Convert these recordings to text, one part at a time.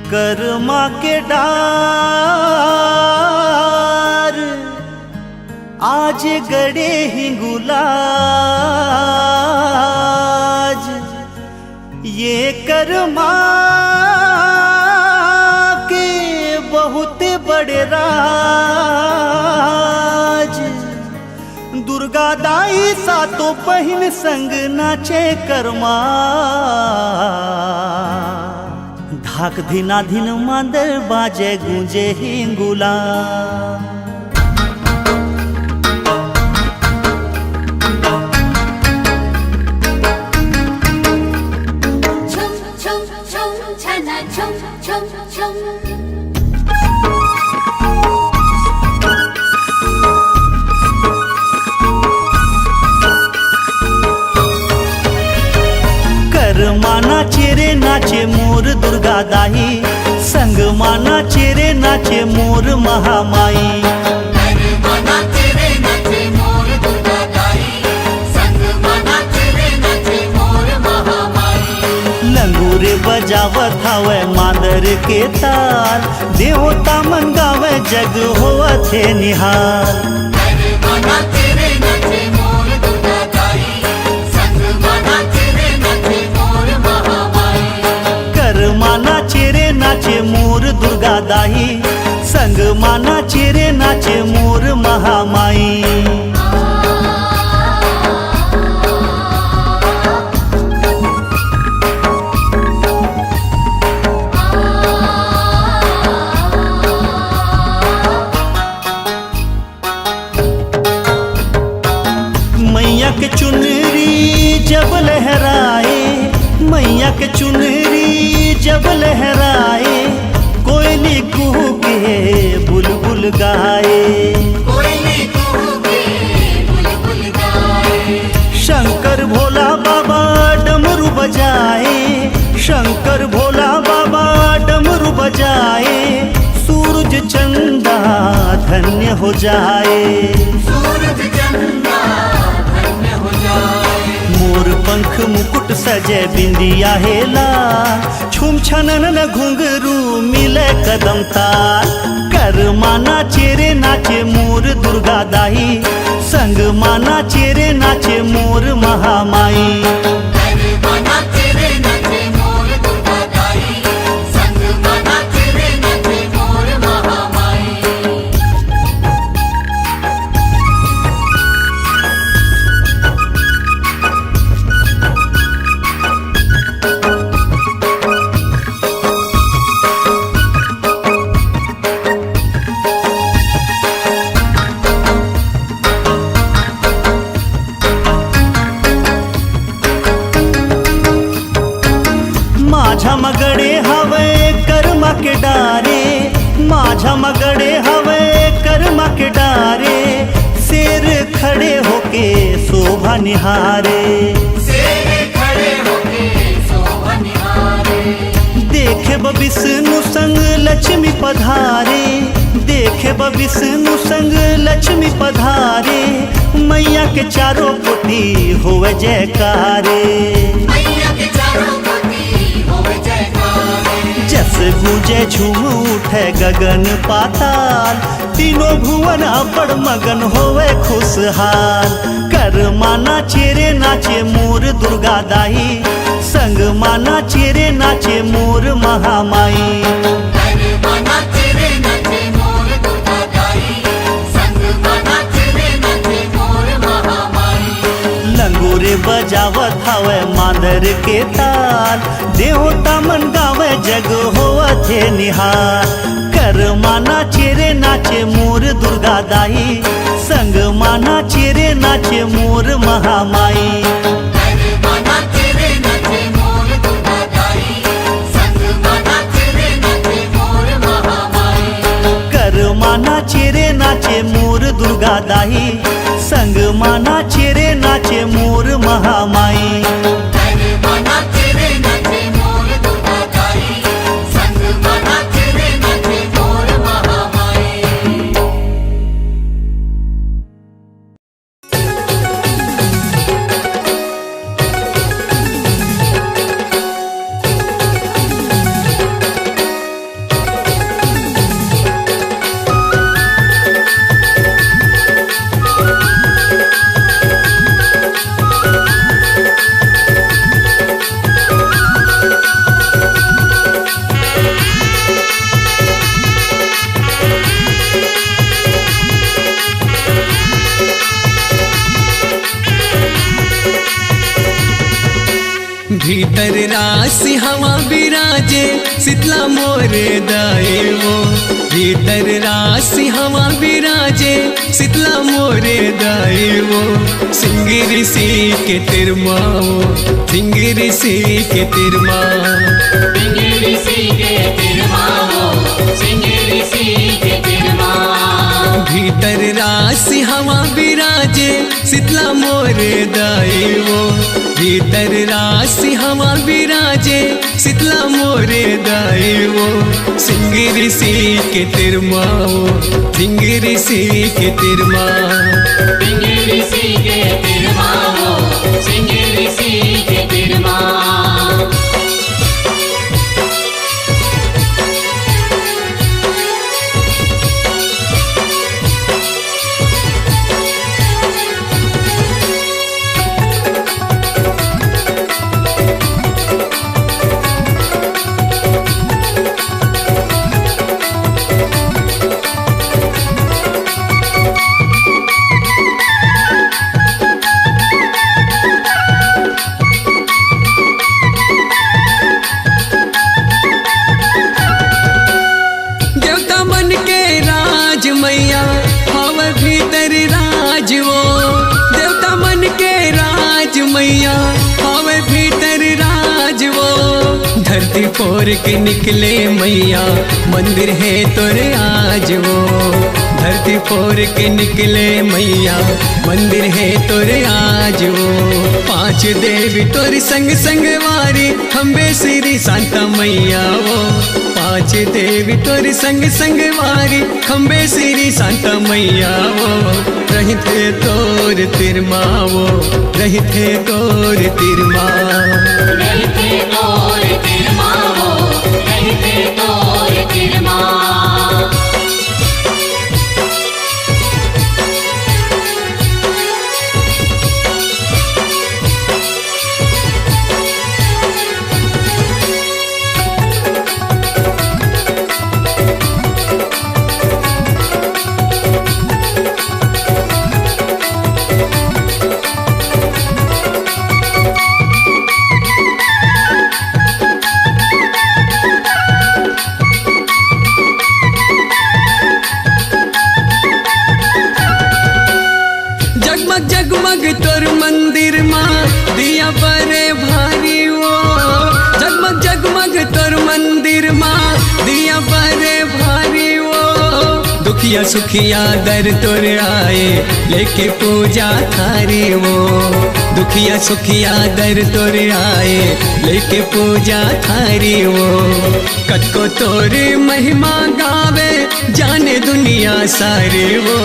कर्मा के डार आज गड़े हिंगुलाज, ये कर्मा के बहुत बड़े राज। दुर्गा दाई सातों बहिन संग नाचे कर्मा, धाक धिना धिन मांदर बाजे गूंजे हिंगुला। कर्मा चेरे नाचे मोर दुर्गा दाई, संग माना चेरे नाचे मोर महामाई। कर्मा चेरे नाचे मोर दुर्गा दाई, संग माना चेरे नाचे मोर महामाई। लंगूरे बजावत हवे मांदर के ताल, देवता मन गावे जग होवत है निहाल। कर्मा चेरे नाचे मोर दुर्गा दाई, संग माना चेरे नाचे मोर महामाई। कर्मा चेरे नाचे मोर दुर्गा दाई, संग माना चेरे नाचे मोर महामाई। मैया के चुनरी जब लहराए, मैया के चुनरी जब लहराए, कोयली कुहू के बुलबुल गाए। कोयली कुहू के बुलबुल गाए। शंकर भोला बाबा डमरू बजाए, शंकर भोला बाबा डमरू बजाए, सूरज चंदा धन्य हो जाए। सूरज चंदा धन्य हो जाए। मोर पंख मुकुट सजे बिंदिया हेला, छुम छनन घुंघरू मिले कदम ताल। कर्मा चेरे नाचे मोर दुर्गा दाई, संग माना चेरे नाचे मोर महामाई। कर्मा चेरे नाचे मोर दुर्गा दाई, संग माना चेरे नाचे मोर महामाई। माझा मगड़े हवे कर्मा के डारे, माझा मगड़े हवे कर्मा के डारे, शेर खड़े होके शोभा निहारे। शेर खड़े होके शोभा निहारे। देखे विष्णु संग लक्ष्मी पधारे, देखे विष्णु संग लक्ष्मी पधारे, मैया के चारों कोटि होवे जयकारे। मैया के चारों कोटि होवे जयकारे। जस गूंजे झूम उठे गगन पाताल, तीनों भुवन अपड़ मगन होवे खुशहाल। कर्मा चेरे नाचे मोर दुर्गा दाई, संग माना चेरे नाचे मोर महामाई। कर्मा चेरे नाचे मोर दुर्गा दाई, संग माना चेरे नाचे मोर महामाई। लंगूरे बजावत हवे मांदर के ताल, देवता मन गावे जग होवत है निहाल। कर्मा चेरे नाचे मोर दुर्गा दाई, संग माना चेरे नाचे मोर महामाई। कर्मा चेरे नाचे मोर दुर्गा दाई, संग माना चेरे नाचे मोर महामाई। कर्मा चेरे नाचे मोर दुर्गा दाई, संग माना चेरे नाचे मोर महामाई। कर्मा चेरे नाचे मोर दुर्गा दाई, संग माना चेरे नाचे मोर महामाई। भीतर राशि हवा विराजे शीतला मोरे दाएवो। भीतर राशि हवा विराजे शीतला मोरे दाएवो। सिंह ऋषि के तिरमाओ, सिंह ऋषि के तिरमा, सिंह ऋषि के तिरमाओ, सिंह ऋषि के तिरमा। भीतर राशि हवा विराजे शीतला मोरे दाएवो। भीतर राशि हवा विराजे शीतला मोरे दाएवो। सिंह ऋषि के तिरमाओ, सिंह ऋषि के तिरमा, सिंह ऋषि के तिरमाओ, सिंह ऋषि के तिरमा। धरती फोर के निकले मैया मंदिर है तोरे आज वो। धरती फोर के निकले मैया मंदिर है तोरे आज वो। पांच देवी तोरी संग संग वारी खम्बे श्री शांता मैया वो। पांच देवी तोरी संग संग वारी खम्बे श्री शांता मैया वो। रही थे तोर तिरमा वो, रही थे तोर तिरमा, रही थे तोर तिरमा वो, रही थे तोर तिरमा। जगमग तोर मंदिर माँ दिया बड़े भारी वो। जगमग जगमग तोर मंदिर माँ दिया बड़े भारी वो। दुखिया सुखिया दर तोर आए लेके पूजा थारी वो। दुखिया सुखिया दर तोर आए लेके पूजा थारी वो। कतको तोर महिमा गावे जाने दुनिया सारी वो।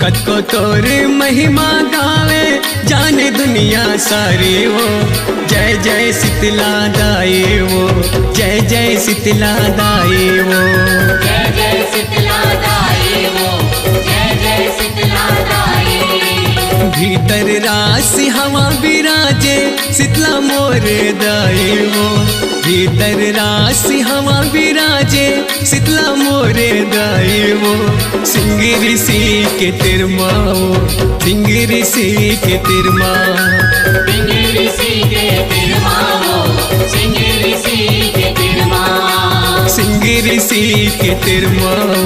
कतको तोर महिमा गावे जाने दुनिया सारी वो। जय जय शीतला दाई वो, जय जय शीतला दाई वो, जय जय शीतला दाई वो, जय जय शीतला दाई। भीतर राशि हवा विराजे शीतला मोरे दाई वो। भीतर राशि हवा विराजे शीतला मोरे दाई वो। सिंह ऋषि के तिरमाओ, सिंह ऋषि के तिरमा, सिंह ऋषि के तिरमाओ, सिंह ऋषि के तिरमा। सिंह ऋषि के तिरमाओ,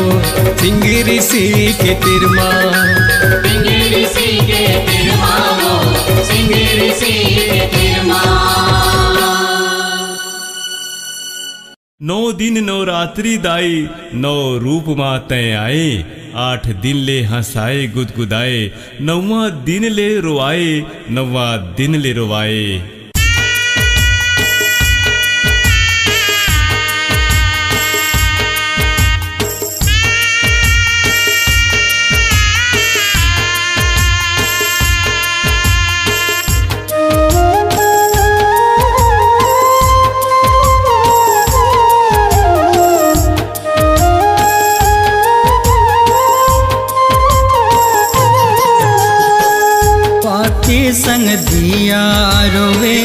सिंह ऋषि के तिरमा, सिंह ऋषि के तिरमाओ, सिंह ऋषि के तिरमा। 9 दिन नवरात्रि दाई, 9 रूप माते आए। 8 दिन ले हंसाए गुदगुदाए, 9वां दिन ले रोआए, 9वां दिन ले रोवाए। संग दिया रोवे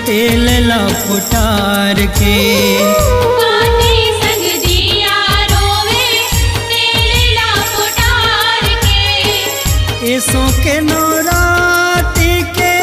तेल ला फुटार के। पानी संग दिया रोवे तेल ला फुटार के। ऐसों के नौराती के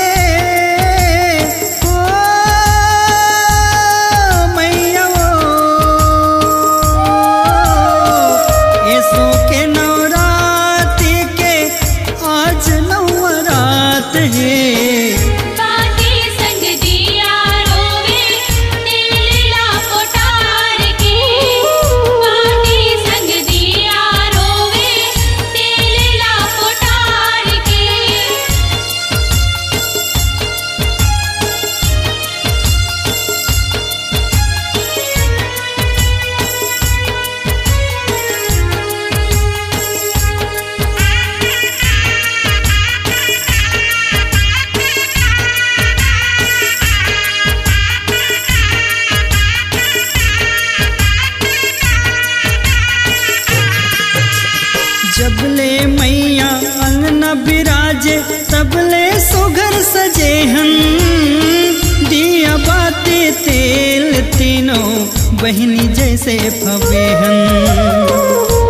बहनी जैसे फबेहन।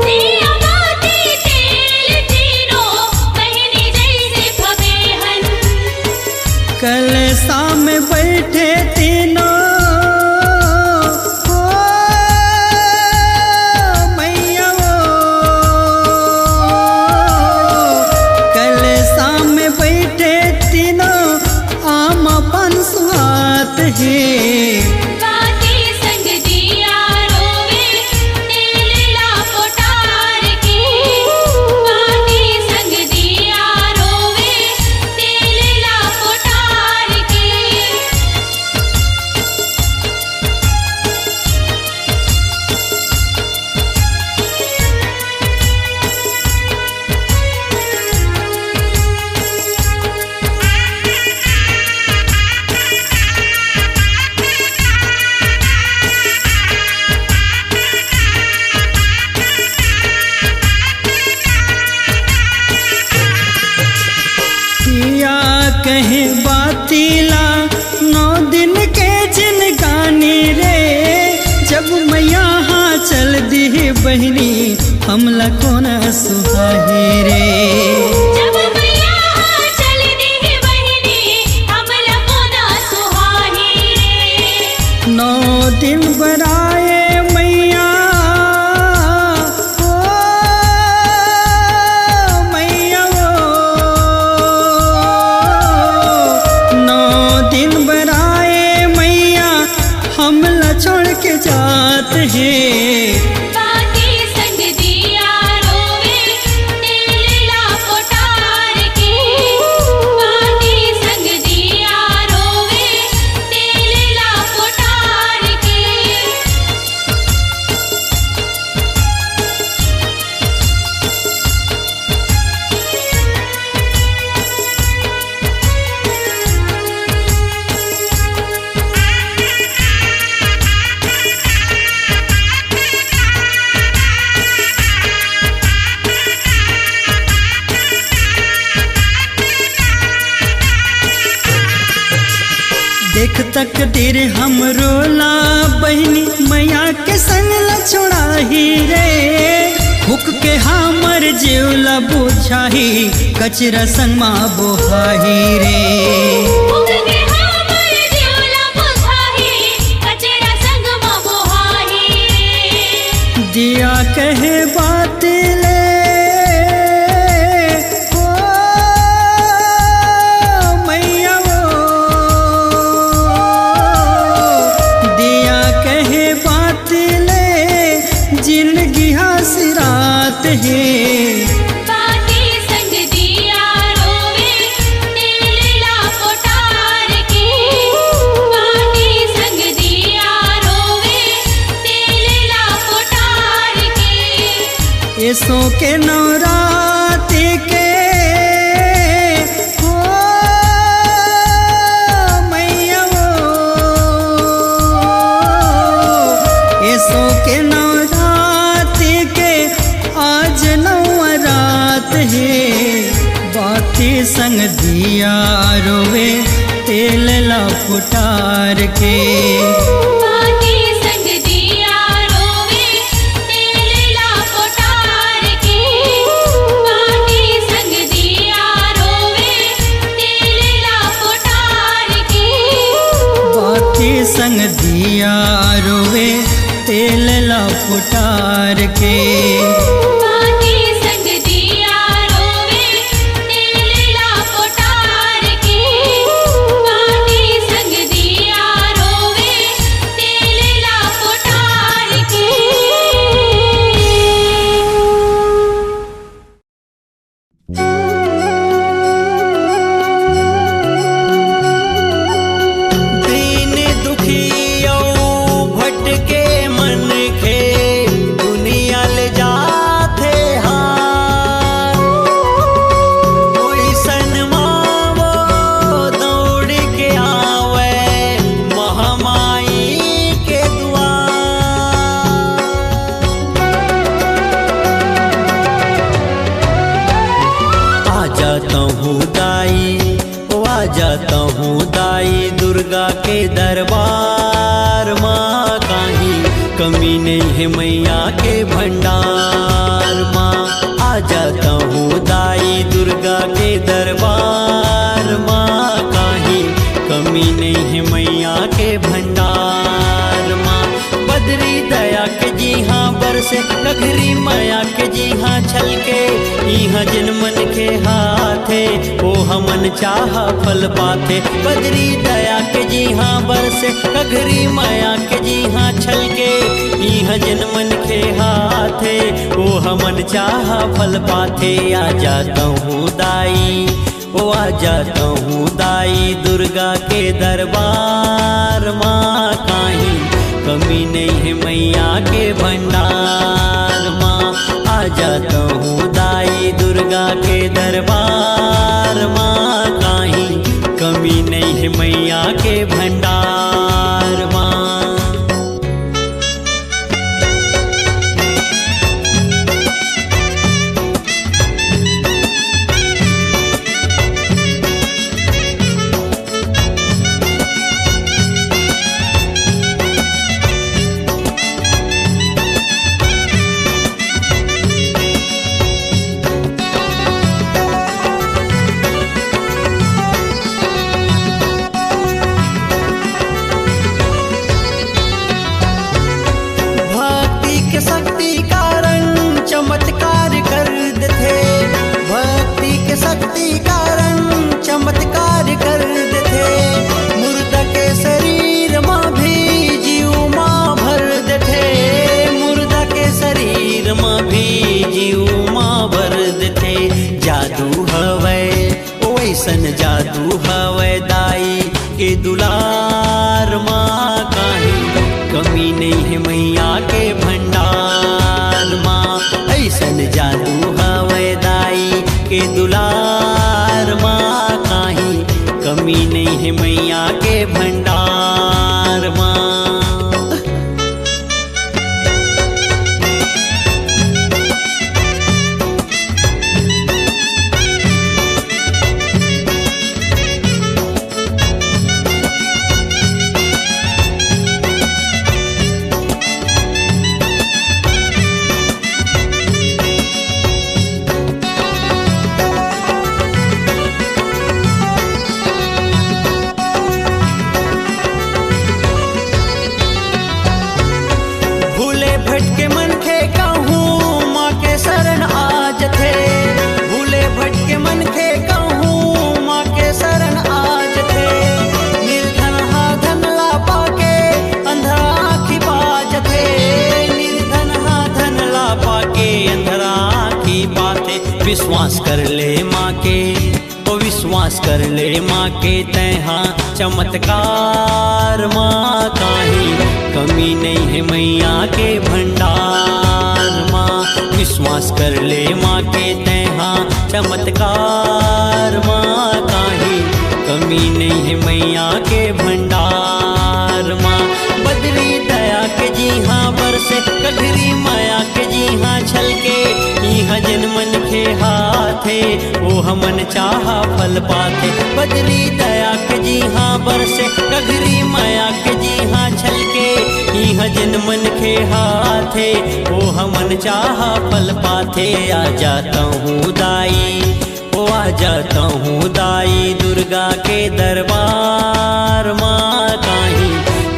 दिया बाती तेल तीनों बहनी जैसे फबेहन। कलशा में बैठे तीनों ओ मैया वो, कलशा में बैठे तीनों आम अपन सुहात है। बाती संग दिया रोवे तेल ला पोटार के। बाती संग दिया रोवे तेल ला पोटार के। किया कहे बातीला 9 दिन के जिन गानी रे। जब मैं यहाँ चल दी बहनी हमला कौन सुहाही रे। जब मैं यहाँ चल दी बहनी हमला कोना सुहाही रे। 9 दिन बराए मैया ओ मैया वो, 9 दिन बराए मैया हमला छोड़ के जात है। बाती संग दिया रोवे तेल ला पोटार के। बाती संग दिया रोवे तेल ला पोटार के। देख तकदीर हमरो ला बहनी मैया के संग ला छोड़ाही रे। हुक के हमर जीवला बुझाही कचरा संग माँ बोहाही रे। उग के हमर जीवला बुझाही कचरा संग मा बोहाही रे। दिया कहे बात ले ओ मैया वो, दिया कहे बात ले जिंदगी हसरात है। बाती संग दिया रोवे तेल ला पोटार के। बाती संग दिया रोवे तेल ला पोटार के। ऐसों के नवरात के ओ मैया वो, ऐसों के नवरात के आज नवरात है। बाती संग दिया रोवे तेल ला फुटार के। बाती संग दिया रोवे तेल ला पोटार के। बाती संग दिया रोवे तेल ला पोटार के। बाती संग दिया रोवे तेल ला फुटार के। बाती संग दिया रोवे तेल ला पोटार के। बाती संग दिया रोवे तेल ला पोटार के। दीन दुखियों भटके मन खे दुनिया ले जाते हार। कोई सनमावो दौड़ के आवे महामाई के द्वार। आ जाता हूँ दाई, ओ आ जाता हूँ दाई दुर्गा के दरबार। माँ काहीं कमी नहीं है मैया के भंडार माँ। आ जाता हूँ दाई दुर्गा के दरबार माँ, काहीं कमी नहीं है मैया के भंडार माँ। बदरी दया के जी हाँ बरसे, घघरी माया के जी हाँ छलके, इहाँ जिन मन के हाथे ओ हमन चाह फल पाथे। बदरी दया के जी हाँ बरसे, घघरी माया के जी हाँ छलके, इहाँ जिन मन के हाथे ओ हमन चाह फल पाथे। आ जाता हूँ दाई, ओ आ जाता हूँ दाई दुर्गा के दरबार माँ, काहीं कमी नहीं है मैया के भंडार माँ। आ जाता हूँ दाई दुर्गा के दरबार माँ, काहीं कमी नहीं है मैया के भंडार माँ। शक्ति कारण चमत्कार कर देते, भक्ति के शक्ति कारण चमत्कार कर देते। मुर्दा के शरीर माँ भी जीव माँ भर देते, मुर्दा के शरीर माँ भी जीव माँ भर देते। जादू हवै वैसन जादू हवै दाई के दुलार माँ, काहीं कमी नहीं है मैया के भंडार माँ। ऐसन जादू हवै दाई के दुलार माँ, काहीं कमी नहीं है मैया के भंडार माँ। भटके मन खे कहूँ माँ के शरण आज थे, भूले भटके मन खे कहूँ माँ के शरण आज थे। निर्धन हा धन ला पाके अंधरा आँखी बाज थे, निर्धन हा धन ला पाके अंधरा आँखी बाते। विश्वास कर ले माँ के ओ विश्वास कर ले माँ के तैहा चमत्कार माँ, काहीं कमी नहीं है मैया के भंडार माँ। विश्वास कर ले माँ के तैहा चमत्कार माँ, काहीं कमी नहीं है मैया के भंडार माँ। बदरी दया के जी हाँ बरसे, कघरी माया के जी हाँ छलके, इहाँ जिन मन के हाथे ओ हमन चाह फल पाथे। बदरी दया के जी हाँ बरसे, कघरी माया के जी हाँ छलके, इहाँ जिन मन के हाथे ओ हमन चाह फल पाथे। आ जाता हूँ दाई, ओ आ जाता हूँ दाई दुर्गा के दरबार माँ, काहीं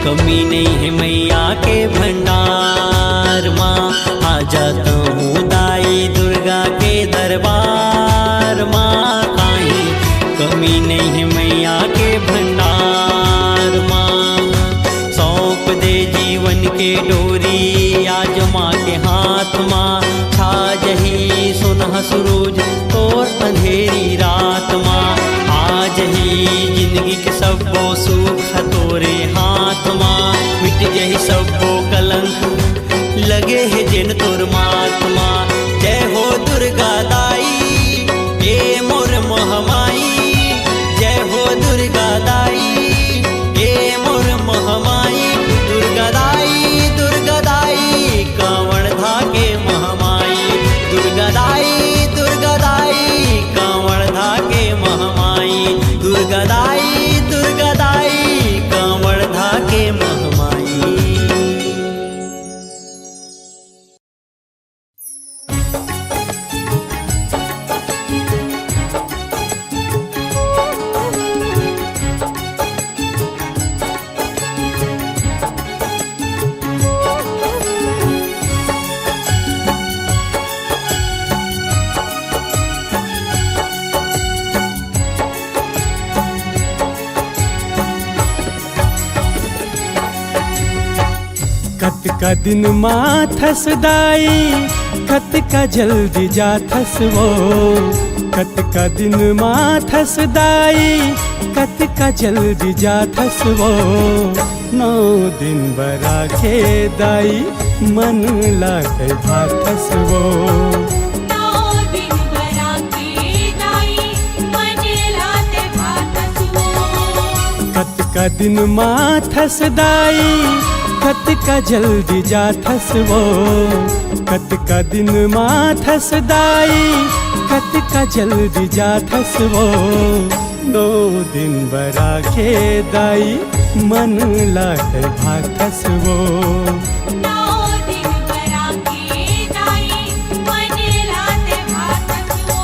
कमी नहीं है मैया के भंडार माँ। आ जाता हूँ दाई दुर्गा के दरबार माँ, काहीं कमी नहीं है मैया के भंडार माँ। सौंप दे जीवन के डोरी आज माँ के हाथ माँ, छा जही सुनह सूरज और अंधेरी रात माँ। आज ही जिंदगी के सबको सुख तोरे हाथ माँ, मिट जही सबको कलंक लगे है जिन तोर महात्मा। जय हो दुर्गा दाई ए मोर महामाई, जय हो दुर्गा दाई ए मोर महामाई। दुर्गा दाई दुर्गा दाई कांवड़ धाके महामाई, दुर्गा दाई कांवड़ धाके महामाई, दुर्गा दाई कांवड़ धाके महामाई। कत का दिन माथस दाई कत का जल्दी जाथस वो कत का दिन माथस दाई कत का जल्दी जाथस वो 9 दिन बरा के दाई मन लागे भाथस वो 9 दिन बरा के दाई मन लाते भातस वो कत का दिन माथस दाई कत का जल्दी जाथस वो कत का दिन माथस दाई कत का जल्दी जाथस वो 9 दिन बरा के दाई मन लागे भाथस वो 9 दिन बरा के दाई मन लाते भातस वो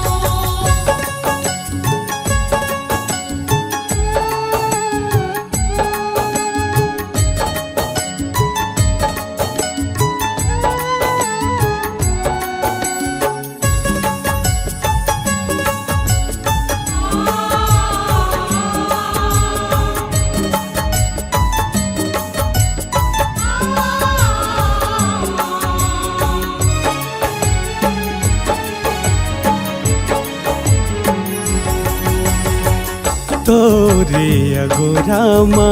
तोरे अगोरामा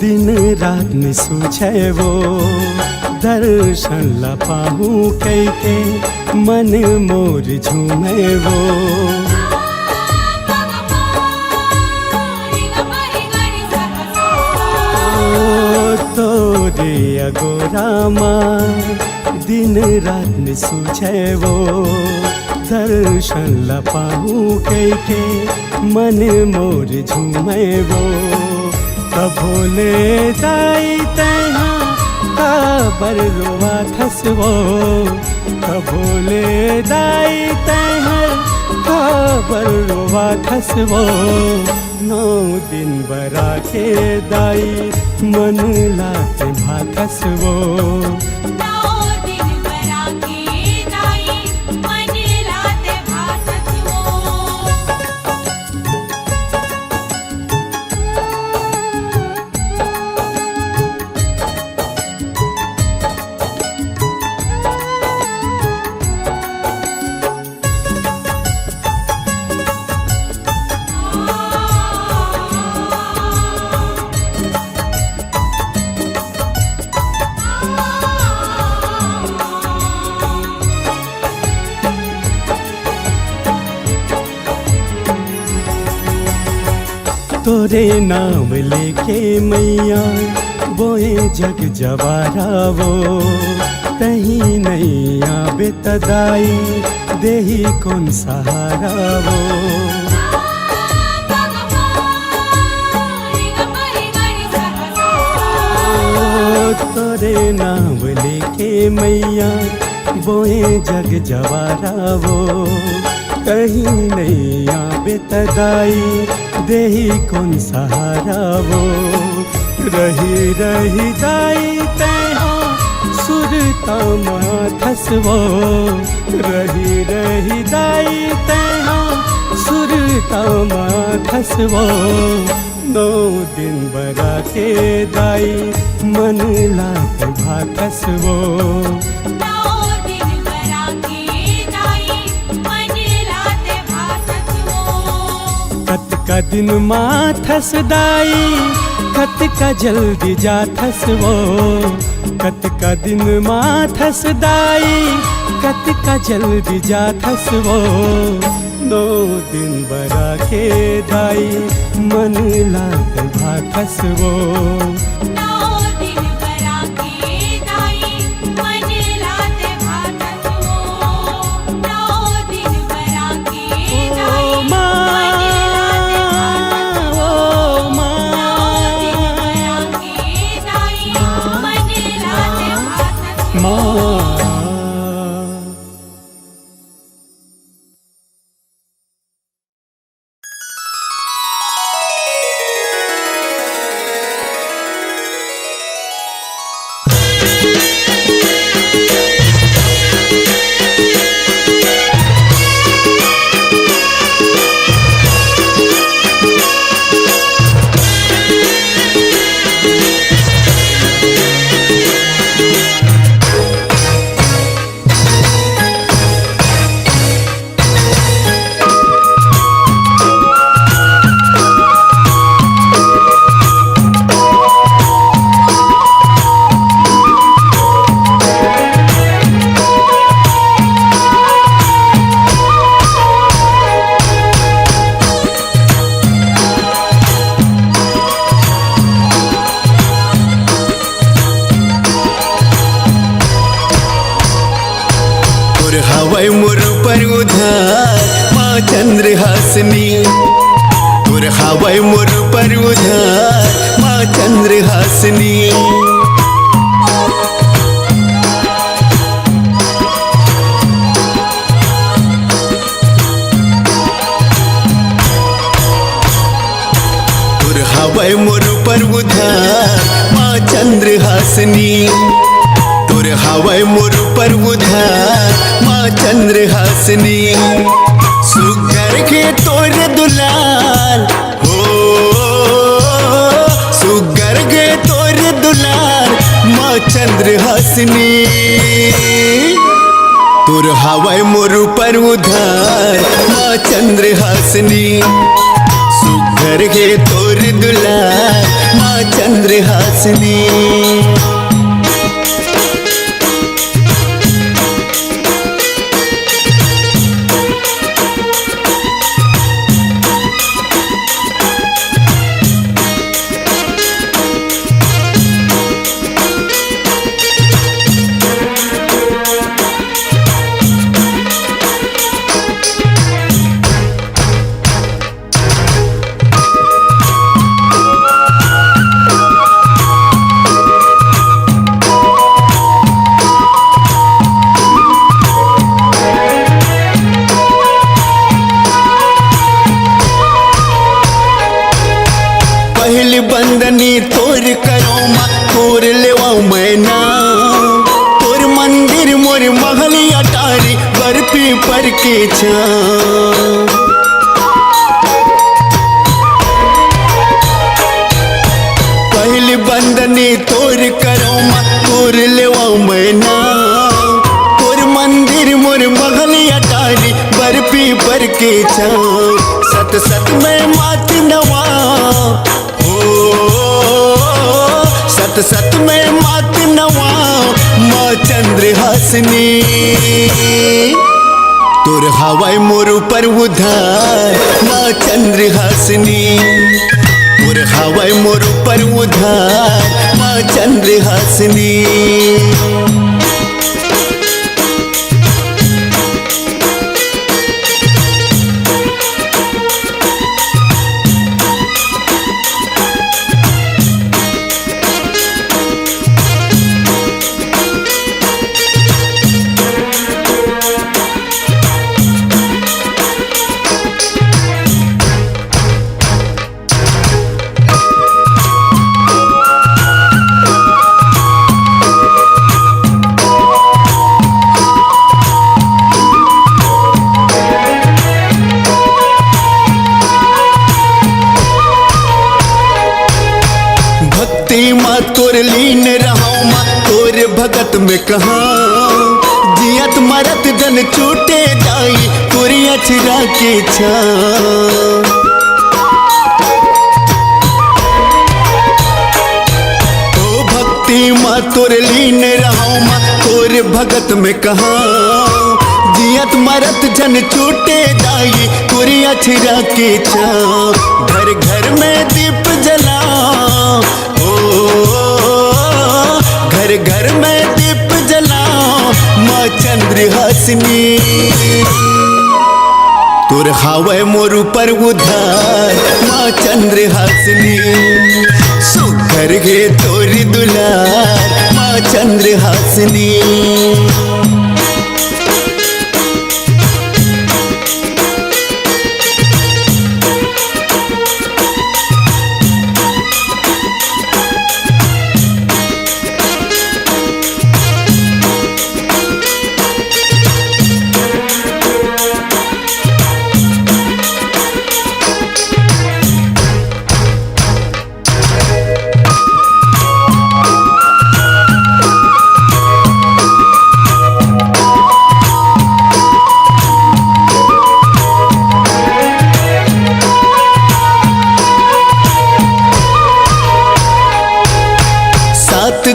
दिन रात में सूझे वो दर्शन ला पाहू कई के मन मोर झूमे वो तोरे अगोरामा दिन रात में सूझे वो दर्शन ला पाहू कई के मन मोर झूमे वो भोले दाई तैहा काबर रोवा थस वो भोले दाई तैहा काबर रोवा थस वो 9 दिन बरा के दाई मन लाते भाथस वो 9 दिन बरा के दाई मन लाते भातस वो तोरे नाम लेके मैया बोए जग जवारा वो तही नहीं आवे तदाई देही कौन सहारा वो तोरे नाम लेके मैया बोए जग जवारा वो कहीं नहीं आवे तदाई देही कौन सहारा वो रही रही दाई तैहा सुरता माथस वो रही रही दाई तैहा सुरता माथस वो 9 दिन बरा के दाई मन लागे भाथस वो 9 दिन बरा के दाई मन लाते भातस वो कत का दिन माथस दाई कत का जल्दी जाथस वो कत का दिन माथस दाई कत का जल्दी जाथस वो 9 दिन बरा के दाई मन लागे भाथस वो 9 दिन बरा के दाई मन लाते भातस वो 9 दिन बरा के दाई मन लाते भातस वो 9 दिन बरा के दाई मन लाते भातस वो माँ हवै मोर पर उधार माँ चंद्रहासिनी तोर हवै मोर पर उधार माँ चंद्रहासिनी तोर हवै मोर पर उधार माँ चंद्रहासिनी तोर हवै मोर पर उधार माँ चंद्रहासिनी सुगर के तोर दुलाल हो सुगर के तोर दुलार माँ चंद्रहासिनी तोर हवै मोर पर उधार माँ चंद्रहासिनी सुगर के तोर दुलार माँ चंद्रहासिनी पहली बंदनी तोर करो माँ तोर लेवाऊ मैना तोर मंदिर मोर महल अटारी बर्फी पर के छां पहली बंदनी तोर करो माँ तोर लेवाऊ मैना तोर मंदिर मोर महल अटारी बर्फी पर के छां सत सत में मात नवा सत सत में मात नवा माँ चंद्रहासिनी तोर हवै मोर पर उधार माँ चंद्रहासिनी तोर हवै मोर पर उधार माँ चंद्रहासिनी माँ तोर लीन रहो माँ तोर भगत में कहा जियत मरत जन छूटे जाई तोरी अछरा के छां ओ भक्ति माँ तोर लीन रहो माँ तोर भगत में कहा जियत मरत जन छूटे जाई तोरी अछरा के छां घर घर में दीप जला घर घर में दीप जलाओ माँ चंद्रहासिनी तोर हवै मोर पर उधार माँ चंद्रहासिनी सुघर गे तोर दुलार माँ चंद्रहासिनी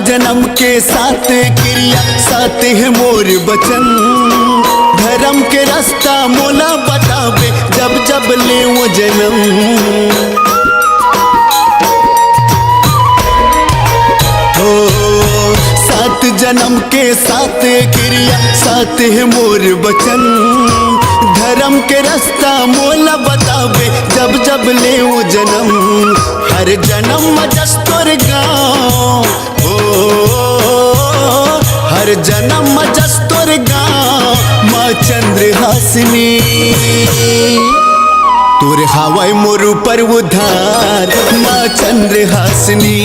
जन्म के साथ क्रिया साथ है मोर बचन धर्म के रास्ता मोला बतावे जब जब ले वो जन्म हो साथ सात जन्म के सात क्रिया सात है मोर बचन। धर्म के रास्ता मोला बतावे जब जब ले वो जन्म। हर जन्म मजस तोर गाँव हर जन्म मजस तोर गाँव। माँ चंद्रहासिनी तोर हवाई मोर ऊपर उधार। माँ चंद्रहासिनी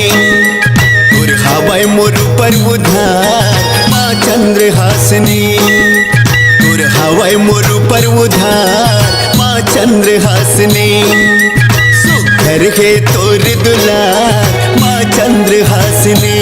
तोर हवाई मोर ऊपर उधार। माँ चंद्रहासिनी तोर हवाई मोर ऊपर उधार। माँ चंद्रहासिनी सुघर है तोर दुलार। माँ चंद्रहासिनी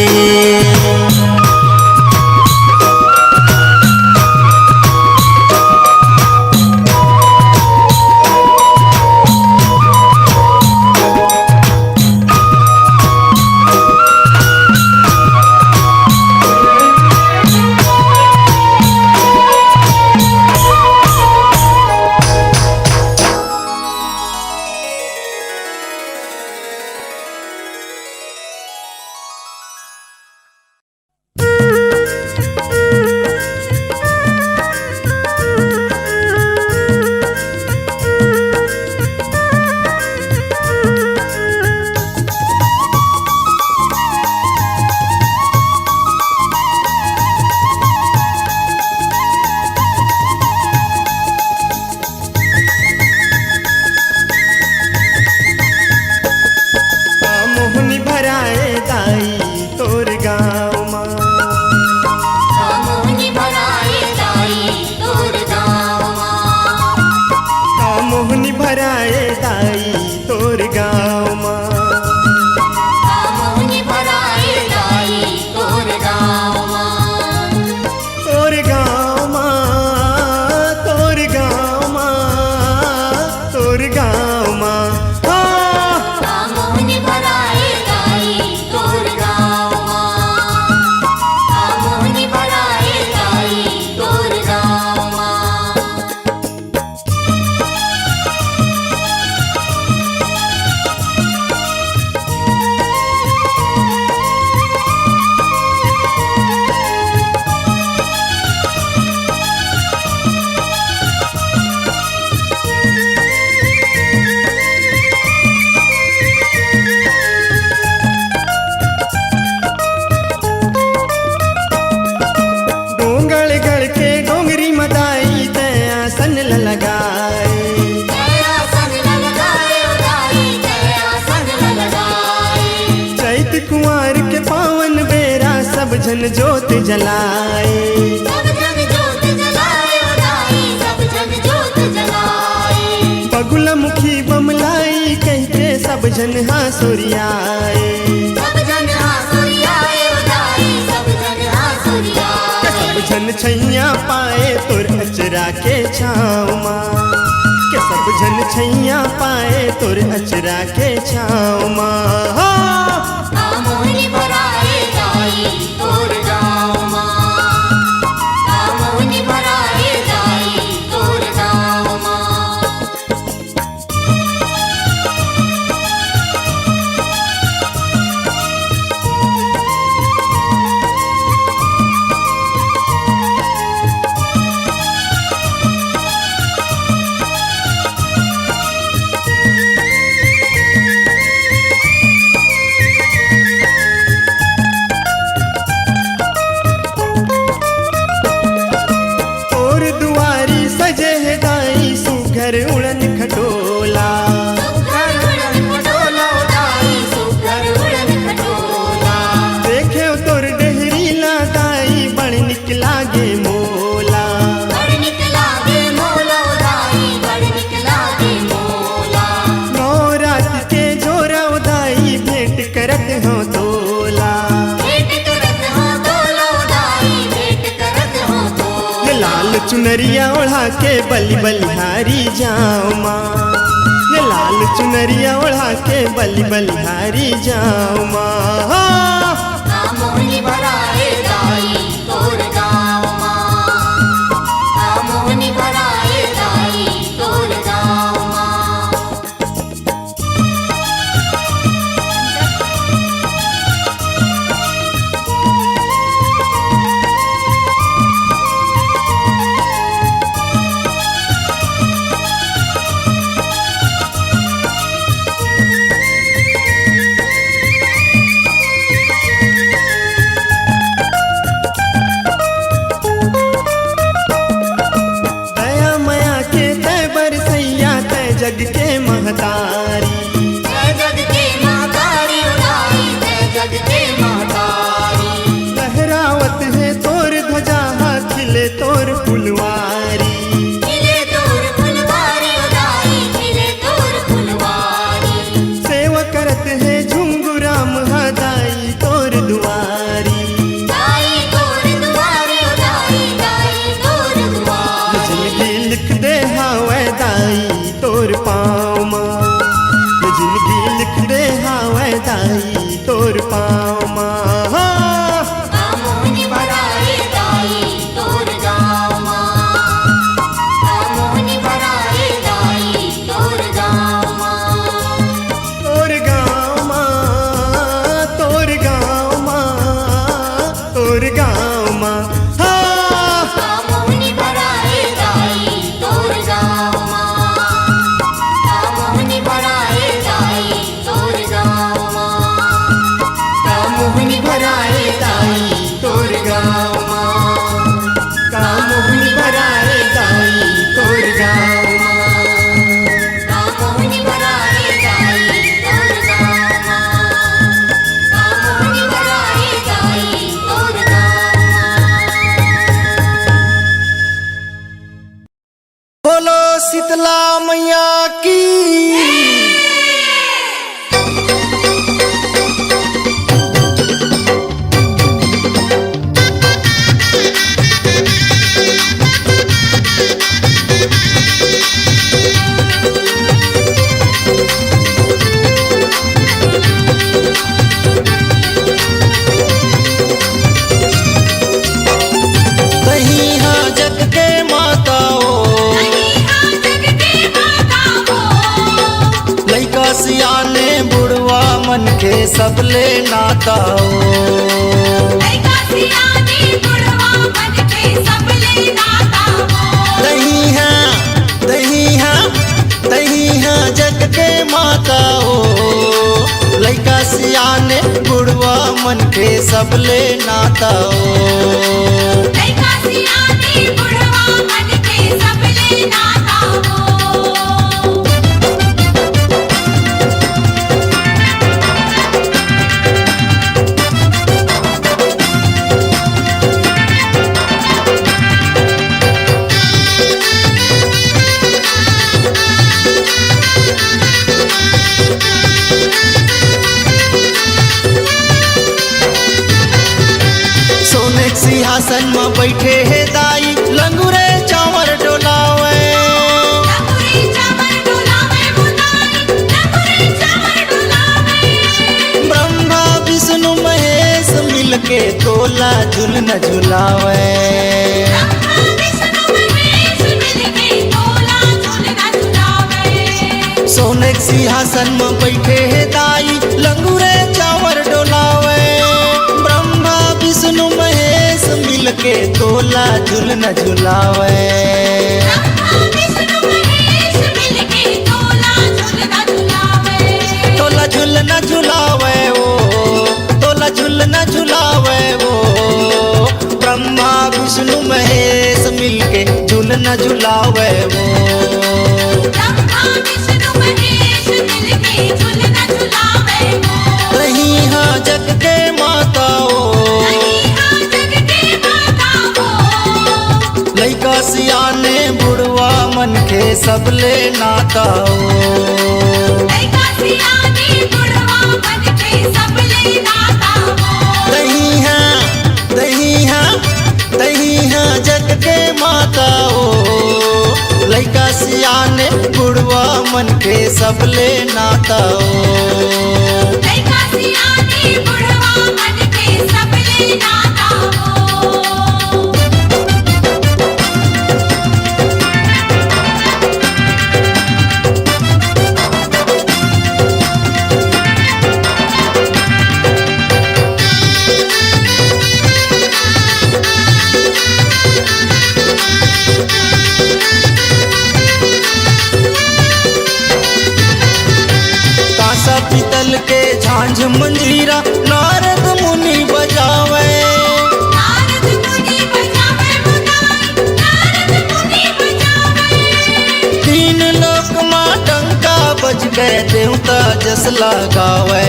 ज्योत जलाए सब जन ज्योत जलाए उदाई सब जन ज्योत जलाए। बगुला मुखी बमलाई कह के सब जन हासुरियाए सब जन हासुरियाए उदाई सब जन हासुरियाए। सब जन छैया पाए तोर अचरा के छाँव माँ के सब जन छैया पाए तोर अचरा के छाँव माँ। आमोनी भराए दाई तोर गाँव माँ। आमोनी भराए दाई तोर गाँव माँ। सुघर उड़न खटोला सुघर उड़न खटोला उदाई सुघर उड़न खटोला। देखे तोर डहरीला दाई बड़ निक लागे मोला बड़ निक लागे मोला उदाई बड़ निक लागे मोला। नौ रात के जोरा उदाई भेंट करत हो तोला भेंट करत हो तोला उदाई भेंट करत हो तोला। लाल चुनरिया ओढ़ा के बलि बलिहारी जाओ माँ। ये लाल चुनरिया ओढ़ा के बलि बलिहारी जाओ माँ। आमोनी भराए दाई तोर गाँव माँ। आमोनी भराए दाई तोर गाँव माँ। मातारी लहरावत है तोर ध्वजा खिले तोर फुलवारी खिले तोर फुलवारी उदाई खिले तोर फुलवारी सेवा करत है झुंगुराम दाई तोर दुआरी दाई तोर दुआरी उदाई दाई तोर दुआरी जिंदगी लिख दे हावे दाई तोर पाँव माँ जिंदगी लिख दे हावे दाई तोर पाँव माँ कामोनी भराए दाई तोर गाँव माँ कामोनी भराए दाई तोर गाँव माँ तोर गाँव माँ तोर गाँव माँ तोर गाँव माँ हाँ कामोनी भराए दाई तोर गाँव माँ कामोनी भराए दाई तोर गाँव माँ कामोहनी भराए दाई तोर गाँव माँ कामोहनी भराए दाई तोर गाँव माँ कामोनी भराए दाई तोर गाँव माँ कामोनी भराए दाई तोर गाँव बोलो शीतला मैया की तही हाँ जग के माता ओ लइका सियाने बुढ़वा मन के सबले नाता ओ दही है जग के माता ओ लइका सियाने बुढ़वा मन के सबले नाता ओ सोने के सिंहासन में बैठे है दाई लंगूरे चावर डोलावे ब्रह्मा विष्णु महेश मिलके तोला झुलन झुलावे सोने के सिंहासन में बैठे है दाई लंगूरे चावर डोलावे ब्रह्मा विष्णु महेश मिलके तोला झुलन झुलावे तोला झुलना झुलावे ओ तोला झुलना झुलावे ओ ब्रह्मा विष्णु महेश मिलके झुलना झुलावे ओ रही हाँ जग के माता ओ लइका सियाने बुढ़वा मन के सबले नाता ओ दही है जग के माता ओ लइका सियाने बुढ़वा मन के सबले नाता ओ कांसा पीतल के झांझ मंजीरा नारद मुनि बजावे तीन लोक माँ डंका बज गए देवता जस लगावे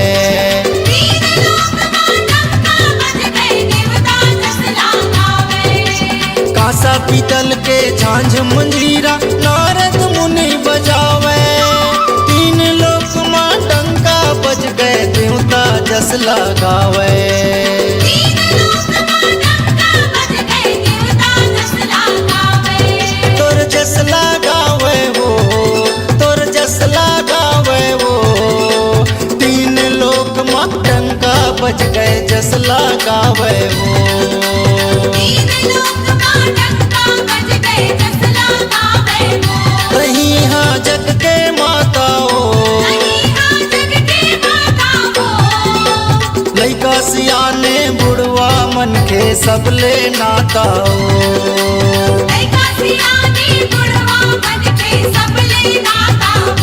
पीतल के झांझ मंजीरा नारद मुनि बजावे। तीन लोक मां डंका बज गए देवता जस लगावे। तीन लोक मां डंका बज गए देवता जस लगावे। तोर जस लगावे वो, तोर जस लगावे वो। तीन लोक मां डंका बज गए जस लगावे वो। तीन लोक मां डंका बज गए जस लगावे वो। रही हाँ जग के माता हो, नहीं हाँ जग के माता हो। लइका सियाने बुढ़वा मन के सबले नाता हो। लइका सियाने बुढ़वा मन के सबले नाता हो।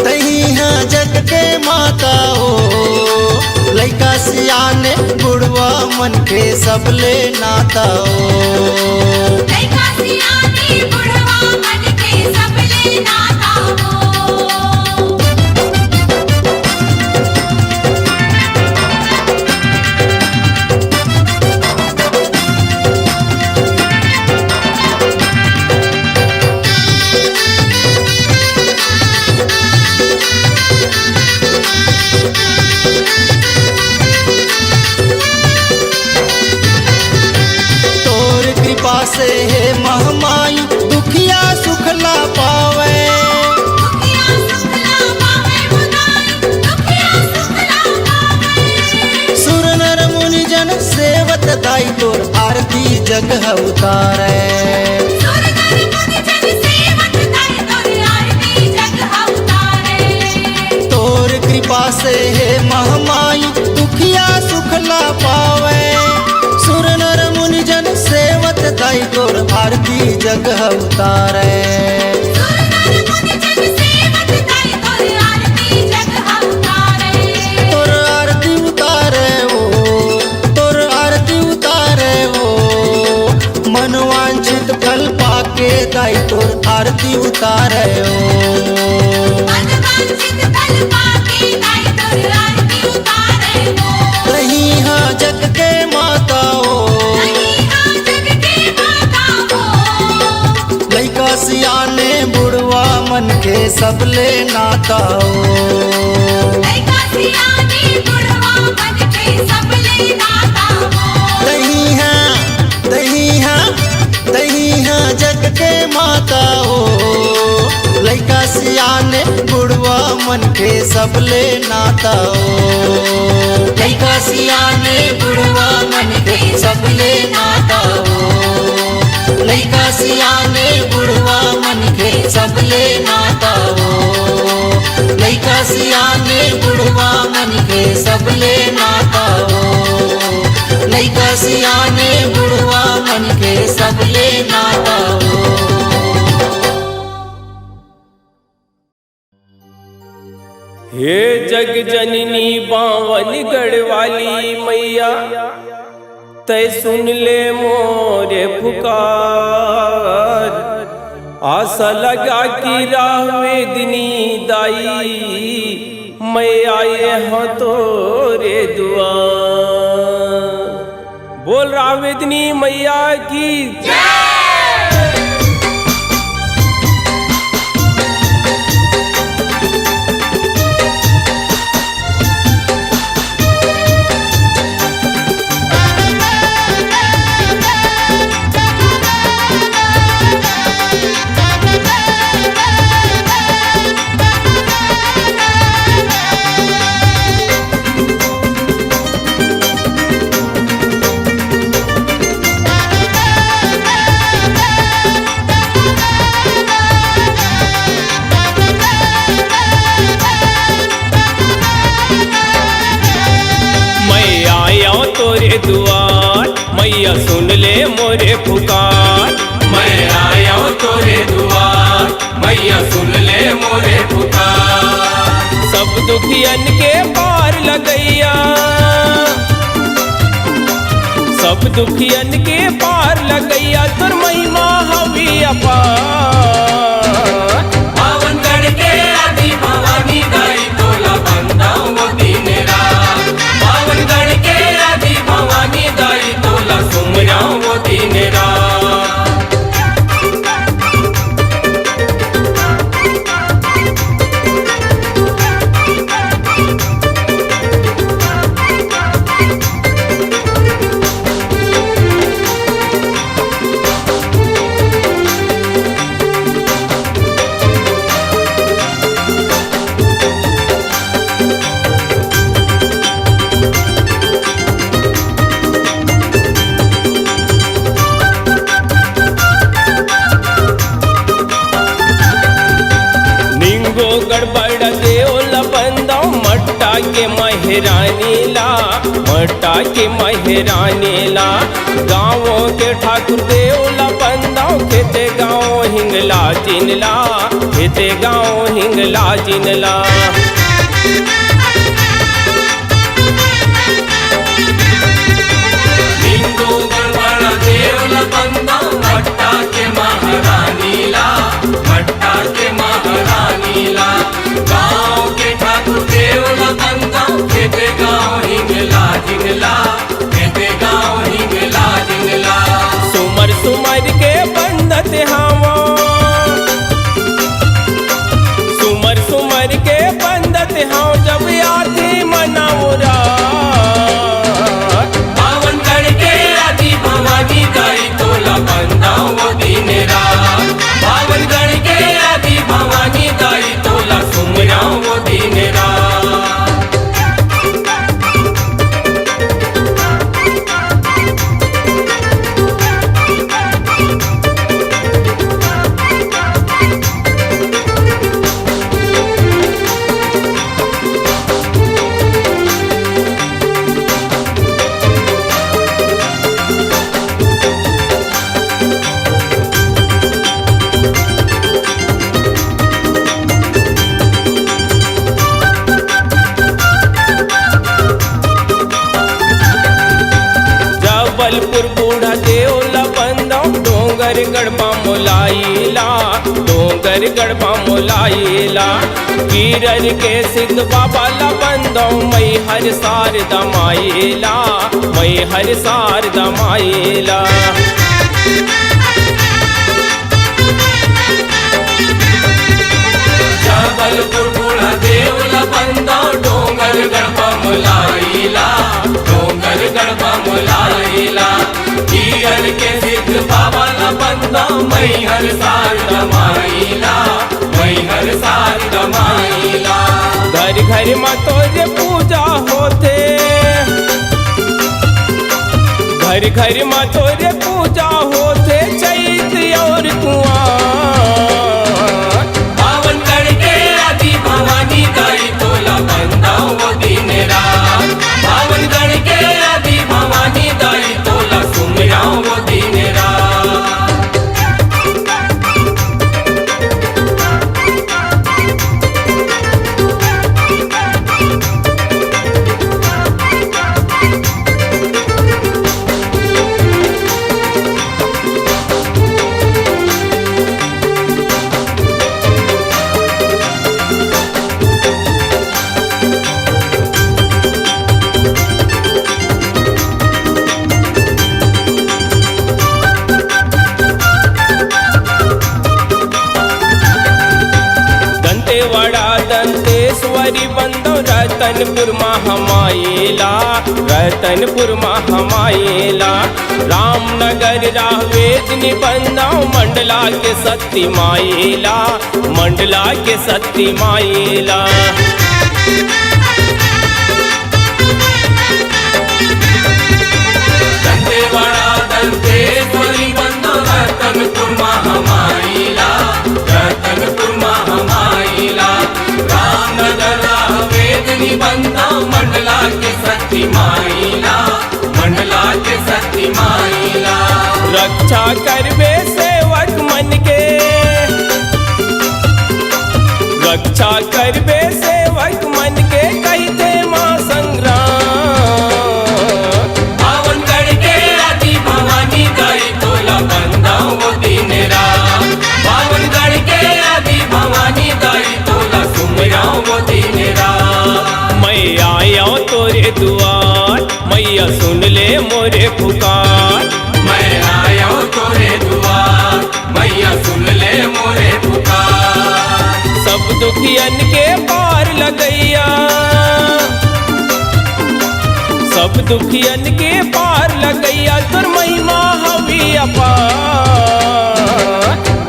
दही हाँ जग के माता हो। लइका सियाने बुढ़वा मन के सबले नाता हो। लइका सियाने बुढ़वा मन के सबले नाता हो। तोर कृपा से हे महमाई दुखिया सुखला पावे। दुखिया सुखला पावे मुदाई, दुखिया सुखला पावे। सुर नर मुनि जन सेवत दाई तोर आरती जग उतारे। सुर नर मुनि जन सेवत दाई तोर आरती जग उतारे। तोर कृपा से हे महमाई दुखिया सुखला पावे। सुर नर मुनि जन सेवत दाई तोर आरती जग उतारे। सुर नर मुनि जन सेवत दाई तोर आरती जग उतारे। तोर आरती उतारे हो, तोर आरती उतारे हो। मनवांछित फल पाके दाई तोर आरती उतारे हो। मन वांछित फल पाके दाई तोर आरती उतारे हो। रही हाँ जग के माता हो, नहीं हाँ जग के माता हो। लइका सियाने बुढ़वा मन के सबले नाता हो। लइका सियाने बुढ़वा मन के सबले नाता हो। दही हाँ जग के माता हो। लइका सियाने बुढ़वा मन के सबले नाता हो। लइका सियाने बुढ़वा मन के सबले नाता हो। लइका सियाने बुढ़वा मन के सबले नाता हो। लइका सियाने बुढ़वा मन के सबले नाता हो। लइका सियाने बुढ़वा मन के सबले नाता हो। हे जग जननी बावन गढ़वाली मैया, तय सुन ले मोरे पुकार। आशा लगा कि राह वेदनी दाई, मैं आए हाँ तोरे दुआर। बोल राह वेदनी मैया की जय। तोरे दुआर, मैया सुन ले मोरे पुकार। मैं आया हूँ तोरे दुआर, मैया सुन ले मोरे पुकार। सब दुखियन के पार लगैया, सब दुखियन के पार लगैया, तोर महिमा हवी अपार। पावनगढ़ के आदि भवानी दाई तोला बंदाऊं दिन रात। पावनगढ़ के आदि भवानी दाई तोला सुन के महरानी ला, मट्टा के महरानी ला। गाँवों के ठाकुर देवला बंदाओं खेते गाँव हिंगला जिनला, खेते गाँव हिंगला जिनला। हिंदू गणवाड़ा देवला बंदा मट्टा के महारानी ला, मट्टा के महारानी ला। गाँव के ठाकुर देवला बंदा खेते गाँव हिंगला जिंगला, खेते गाँव हिंगला जिंगला। सुमर सुमर के बंदत हवा, सुमर सुमर के बंदत हाँ जब आती मनाउरा। पावन करके आदि भवानी गाई तोला बंदा वो दिन रात। पावन करके आदि भवानी गाई तोला सुमरा वो दिन रात। जबलपुर बूढ़ा देवला बंदा डोंगर गढ़बा मोलाइला, डोंगर गढ़बा मोलाइला। गिरर के सिद्ध बाबा ला बंदो मई हर सार दमाइला, मई हर सार दमाइला। जबलपुर बूढ़ा देवला बंदा डोंगर गढ़बा मुलाइला, डोंगर गढ़बा मुलाइला। गिरर के सिद्ध बाबा ला बंदा मई हर सार दमाइला, मई हर सार दमाइला। घर घर में तोरे पूजा होते, घर घर में तोरे पूजा होते चैत और कुआं। पावन करके आदि भवानी गाई तोला बंदा वो दिन रात। पावन करके आदि भवानी गाई तोला सुमरा वो दिन रात। दंतेवाड़ा दंतेश्वरी बंदो रतनपुर महामाइला, रतनपुर महामाइला। रामनगर राहवेदनी बंदा मंडला के सती माइला, मंडला के सती माइला। दंतेवाड़ा दंतेश्वरी बंदा रतनपुर महामाइला, रतनपुर महामाइला। रामनगर राहवेदनी बंदा मंडला के सती माइला, मंडला के सती माइला। रक्षा करबे सेवक मन के, रक्षा करबे सेवक मन के कहते माँ संग्राम। पावन करके आदि भवानी गाई तोला बंदा वो दिन रात। पावन करके आदि भवानी गाई तोला सुमरा वो दिन रात। मैं आया तोरे दुआर, मैया सुन ले मोरे पुकार। मैं आया तोरे दुआर, मैया सुन ले मोरे पुकार। सब दुखियन के पार लगैया, सब दुखियन के पार लगैया तोर महिमा हवी अपार।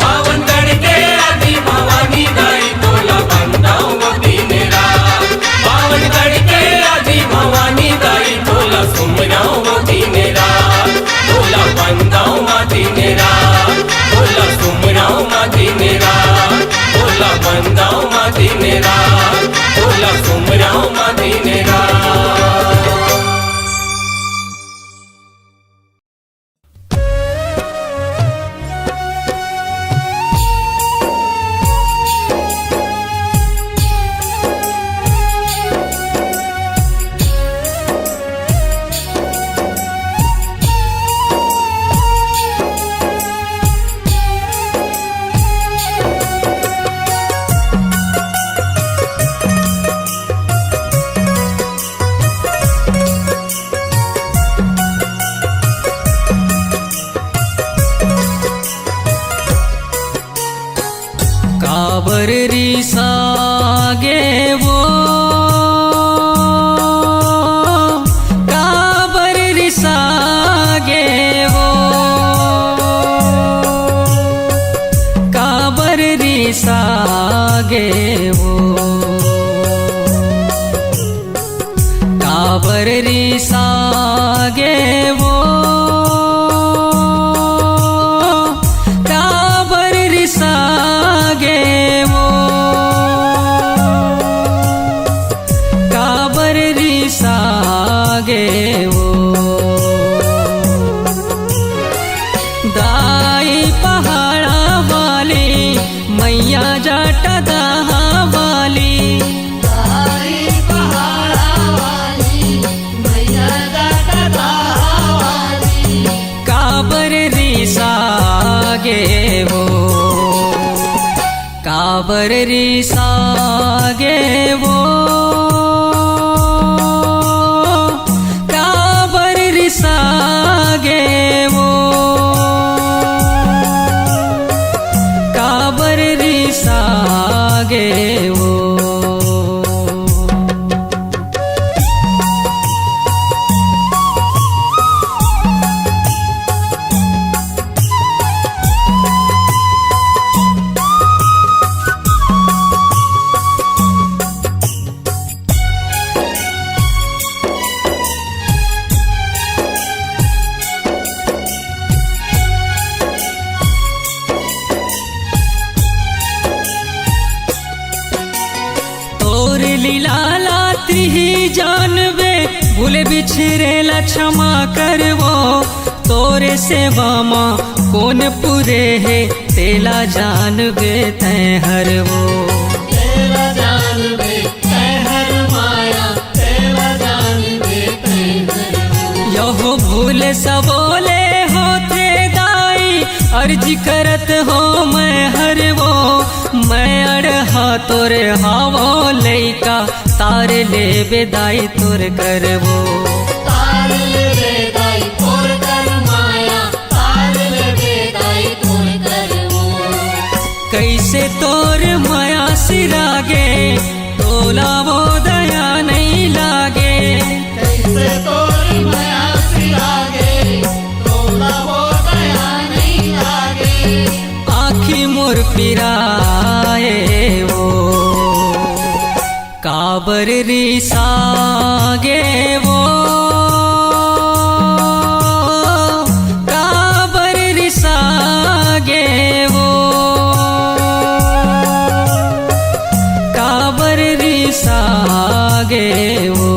पावन करके आदि भवानी गाई तोला बंदा वो दिन रात। पावन करके आदि भवानी गाई तोला सुमरा वो दिन रात। तोला बंदा मा दिन रात, तोला सुमरा मा दिन रात। तोला बंदा मा दिन रात, तोला सुमरा मा दिन काबर रिसागे वो, काबर रिसागे वो, काबर रिसागे वो। दाई पहाड़ा वाली मैया जाटा दहा वाली, काबर रिसागे वो, काबर रिसागे वो, काबर रिसागे वो, काबर रिसागे वो। लीला लाती ही जानवे, भूले बिछरे ला क्षमा करवो, तोरे सेवा माँ कौन पुरे है, तेला जानवे तै हर वो, तेरा जानवे तै हर माया, तेरा जानवे तै हर वो। यहो भूल सबोले होते दाई, अर्जी करत हो मैं हर वो, मैं अड़हा तोरे हावो लैका, तार ले बेदाई तोर करवो, तार ले बेदाई तोर कर माया, तार ले बेदाई तोर कर वो। कैसे तोर माया सिरागे, तोला वो दया नहीं लागे, कैसे तोर माया सिरागे, तोला वो दया नहीं लागे। आँखी मोर पिराए वो, काबर रिसागे वो, काबर रिसागे वो, काबर रिसागे वो।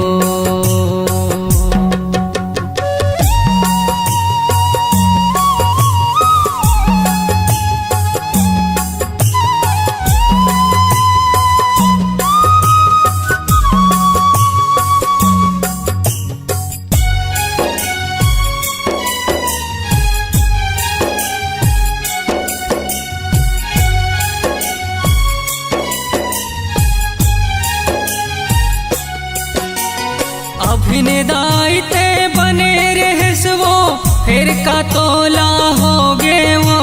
अभिने दायते बने रहस वो, फिर का तोला हो गे वो,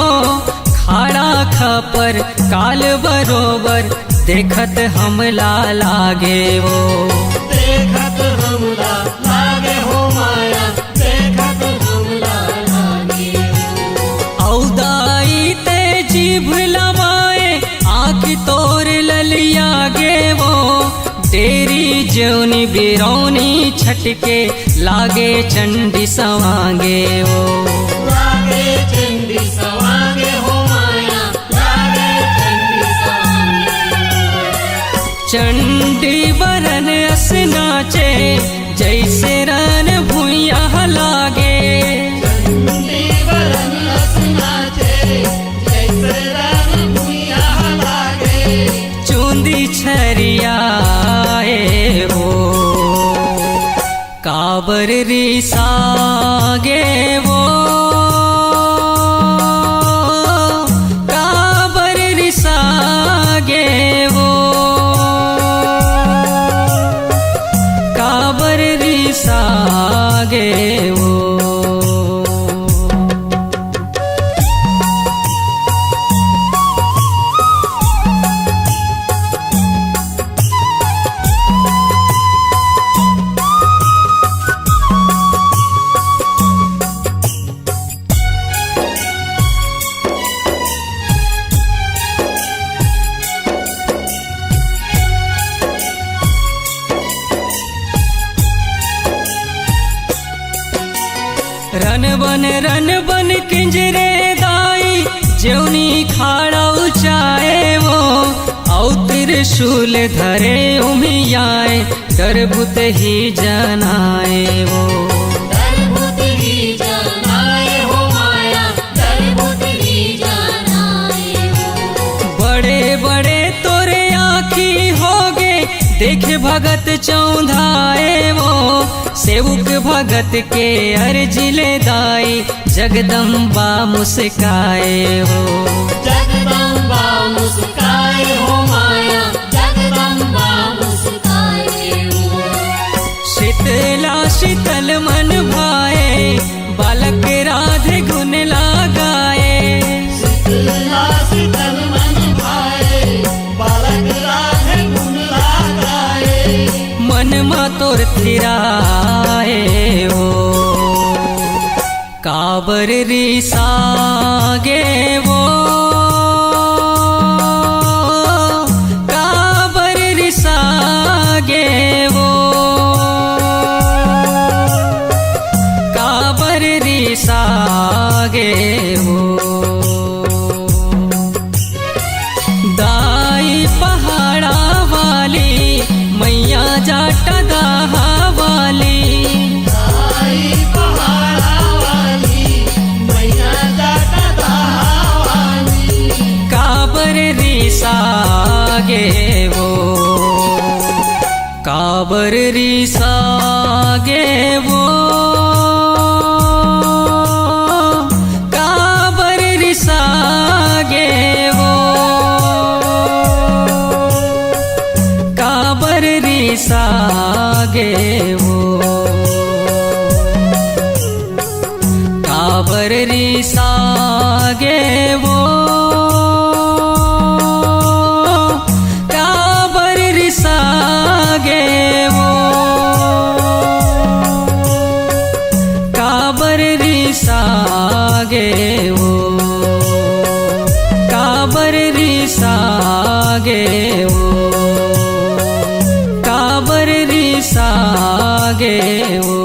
खाड़ा खपर काल बरोबर, देखत हमला लागे वो, देखत हमला लागे हो माया, देखत हमला लागे हो। औदाई ते जीभ लबाए, आँख तोर ललिया गे वो, तेरी जौनी बिरौनी छटके, लागे चंडी सवांगे वो, लागे चंडी सवांगे हो माया, लागे चंडी सवांगे। चंडी बरन अस नाचे, जैसे रन भुइया लागे, चंडी बरन अस नाचे, जैसे रन भुइया लागे। चूंदी छरियाए वो, काबर रिसागे वो, काबर रिसागे वो, काबर रिसागे वो। रन बन किंजरे दाई जेवनी खाड़ा ऊंचाए वो औ त्रिशूल धरे उमियाए गर्भुत ही जनाए वो गर्भुत ही जनाए हो माया गर्भुत ही जनाए हो बड़े बड़े तोरे आँखी होगे देखे भगत चौंधाए वो सेवक भगत के अर्जिले दाई जगदम्बा मुस्काए हो जगदम्बा मुस्काए हो माया जगदम्बा मुस्काए हो शीतला शीतल मन भाए बालक राधे गुण लगाए शीतला शीतल मन भाए बालक राधे गुण लगाए मन मा तोर थिराए हो काबर रिसागे वो काबर रिसागे वो काबर रिसागे वो दाई पहाड़ा वाली मैया जाटा दाहा वाली आई पहाड़ा वाली मैया जाटा दहा वाली काबर रिसागे वो काबर रिसागे वो काबर रिसागे वो काबर रिसागे वो काबर रिसागे वो काबर रिसागे वो काबर रिसागे वो काबर रिसागे वो काबर रिसागे वो